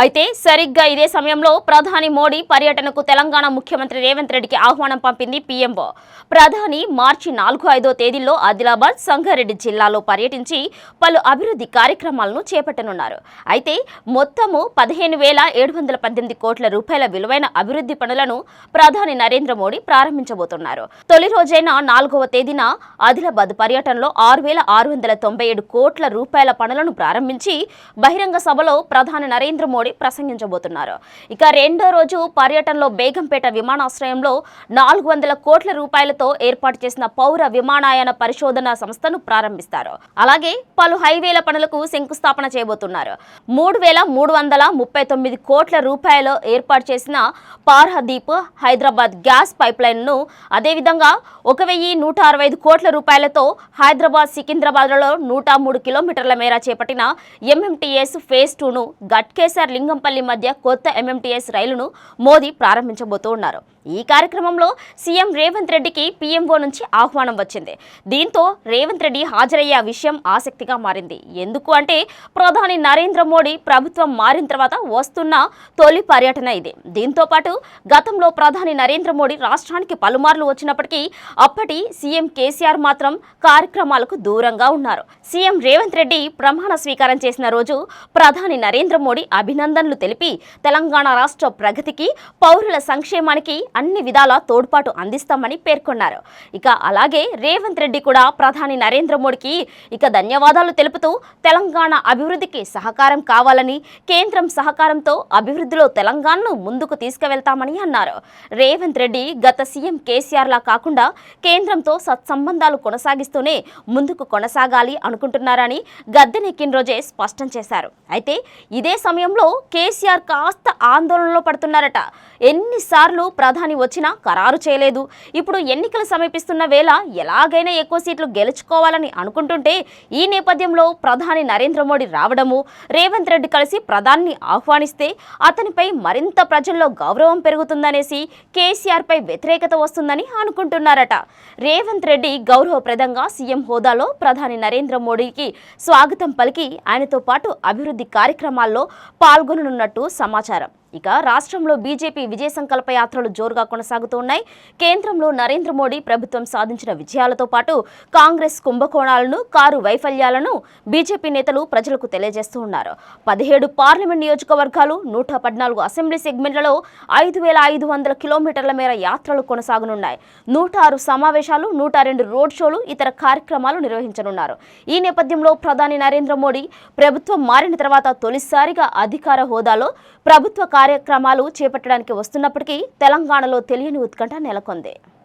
అయితే సరిగ్గా ఇదే సమయంలో ప్రధాని మోడీ పర్యటనకు తెలంగాణ ముఖ్యమంత్రి రేవంత్ రెడ్డికి ఆహ్వానం పంపింది పీఎంఓ. ప్రధాని మార్చి 4-5 తేదీల్లో ఆదిలాబాద్, సంగారెడ్డి జిల్లాలో పర్యటించి పలు అభివృద్ధి కార్యక్రమాలను చేపట్టనున్నారు. అయితే మొత్తము 15,718 కోట్ల రూపాయల విలువైన అభివృద్ధి పనులను ప్రధాని నరేంద్ర మోడీ ప్రారంభించబోతున్నారు. తొలి రోజైన 4వ తేదీన ఆదిలాబాద్ పర్యటనలో 6,697 కోట్ల రూపాయల పనులను ప్రారంభించి బహిరంగ సభలో ప్రధాని నరేంద్ర మోడీ ప్రసంగించబోతున్నారు. ఇక రెండో రోజు పర్యటనలో బేగంపేట విమానాశ్రయంలో 400 కోట్ల రూపాయలతో ఏర్పాటు చేసిన పౌర విమానయాన పరిశోధన సంస్థను ప్రారంభిస్తారు. అలాగే పలు హైవేల పనులకు శంకుస్థాపన చేయబోతున్నారు. 3,339 కోట్ల రూపాయలు ఏర్పాటు చేసిన పార్హదీప్ హైదరాబాద్ గ్యాస్ పైప్లైన్ ను, అదేవిధంగా 1,165 కోట్ల రూపాయలతో హైదరాబాద్ సికింద్రాబాద్లలో 103 కిలోమీటర్ల మేర చేపట్టిన ఎంఎంటీఎస్ ఫేజ్ 2ను, గట్కేసర్ లింగంపల్లి మధ్య కొత్త ఎంఎంటీఎస్ రైలును మోదీ ప్రారంభించబోతున్నారు. ఈ కార్యక్రమంలో సీఎం రేవంత్ రెడ్డికి పీఎంఓ నుంచి ఆహ్వానం వచ్చింది. దీంతో రేవంత్ రెడ్డి హాజరయ్యే విషయం ఆసక్తిగా మారింది. ఎందుకు అంటే ప్రధాని నరేంద్ర మోడీ ప్రభుత్వం మారిన తర్వాత వస్తున్న తొలి పర్యటన ఇది. దీంతో పాటు గతంలో ప్రధాని నరేంద్ర మోడీ రాష్ట్రానికి పలుమార్లు వచ్చినప్పటికీ అప్పటి సీఎం కేసీఆర్ మాత్రం కార్యక్రమాలకు దూరంగా ఉన్నారు. సీఎం రేవంత్ రెడ్డి ప్రమాణ స్వీకారం చేసిన రోజు ప్రధాని నరేంద్ర మోడీ అభినందనలు తెలిపి తెలంగాణ రాష్ట్ర ప్రగతికి, పౌరుల సంక్షేమానికి అన్ని విధాల తోడ్పాటు అందిస్తామని పేర్కొన్నారు. ఇక అలాగే రేవంత్ రెడ్డి కూడా ప్రధాని నరేంద్ర మోడీకి ధన్యవాదాలు తెలుపుతూ తెలంగాణ అభివృద్ధికి సహకారం కావాలని, కేంద్రం సహకారంతో అభివృద్ధిలో తెలంగాణను ముందుకు తీసుకువెళ్తామని అన్నారు. రేవంత్ రెడ్డి గత సీఎం కేసీఆర్లా కాకుండా కేంద్రంతో సత్సంబంధాలు కొనసాగిస్తూనే ముందుకు కొనసాగాలి అనుకుంటున్నారని గద్దెనెక్కిన రోజే స్పష్టం చేశారు. అయితే ఇదే సమయంలో కేసీఆర్ కాస్త ఆందోళనలో పడుతున్నారట. ఎన్నిసార్లు ప్రధాని వచ్చినా ఖరారు చేయలేదు. ఇప్పుడు ఎన్నికలు సమీపిస్తున్న వేళ ఎలాగైనా ఎక్కువ సీట్లు గెలుచుకోవాలని అనుకుంటుంటే ఈ నేపథ్యంలో ప్రధాని నరేంద్ర మోడీ రావడము, రేవంత్ రెడ్డి కలిసి ప్రధాని ఆహ్వానిస్తే అతనిపై మరింత ప్రజల్లో గౌరవం పెరుగుతుందనేసి కేసీఆర్ పై వ్యతిరేకత వస్తుందని అనుకుంటున్నారట. రేవంత్ రెడ్డి గౌరవప్రదంగా సీఎం హోదాలో ప్రధాని నరేంద్ర మోడీకి స్వాగతం పలికి ఆయనతో పాటు అభివృద్ధి కార్యక్రమాల్లో పాల్గొననున్నట్టు సమాచారం. ఇక రాష్ట్రంలో బీజేపీ విజయ సంకల్ప యాత్రలు జోరుగా కొనసాగుతున్నాయి. కేంద్రంలో నరేంద్ర మోడీ ప్రభుత్వం సాధించిన విజయాలతో పాటు కాంగ్రెస్ కుంభకోణాలను, కారు వైఫల్యాలను బీజేపీ నేతలు ప్రజలకు తెలియజేస్తూ ఉన్నారు. 17 పార్లమెంట్ నియోజకవర్గాలు, 114 అసెంబ్లీ సెగ్మెంట్లలో 5,500 కిలోమీటర్ల మేర యాత్రలు కొనసాగనున్నాయి. 106 సమావేశాలు, 102 రోడ్ షోలు, ఇతర కార్యక్రమాలు నిర్వహించనున్నారు. ఈ నేపథ్యంలో ప్రధాని నరేంద్ర మోడీ ప్రభుత్వం మారిన తర్వాత తొలిసారిగా అధికార హోదాలో ప్రభుత్వ కార్యక్రమాలు చేపట్టడానికి వస్తున్నప్పటికీ తెలంగాణలో తెలియని ఉత్కంఠ నెలకొంది.